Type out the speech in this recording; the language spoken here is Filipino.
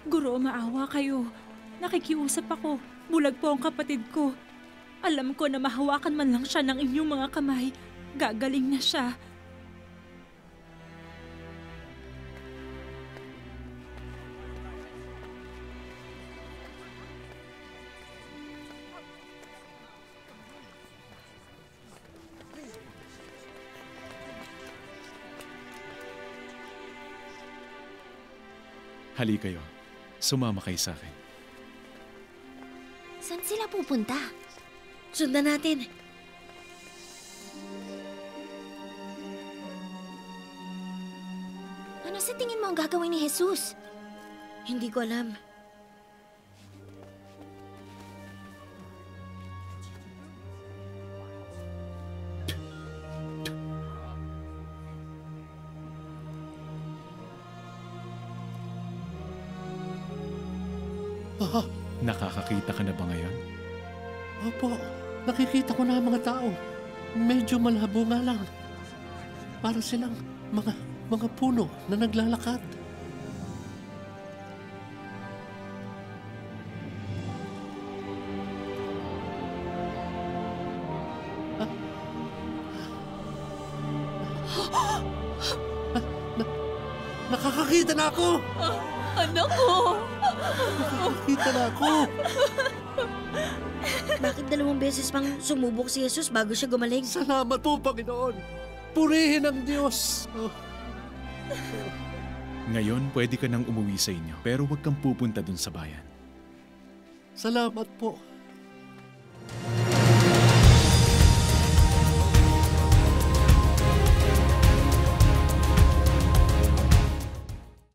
Guro, maawa kayo. Nakikiusap ako. Bulag po ang kapatid ko. Alam ko na mahawakan man lang siya ng inyong mga kamay. Gagaling na siya. Hali kayo. Sumama kayo sa akin. Saan sila pupunta? Sundan natin. Ano sa tingin mo ang gagawin ni Jesus? Hindi ko alam. Nakakakita ka na ba ngayon? Opo, nakikita ko na ang mga tao. Medyo malabo nga lang. Para silang mga puno na naglalakad. Nakakakita na ako! Anak ko! Nakakakita na ako! Bakit 2 beses pang sumubok si Jesus bago siya gumaling? Salamat po, Panginoon! Purihin ang Diyos! Ngayon, pwede ka nang umuwi sa inyo, pero huwag kang pupunta dun sa bayan. Salamat po.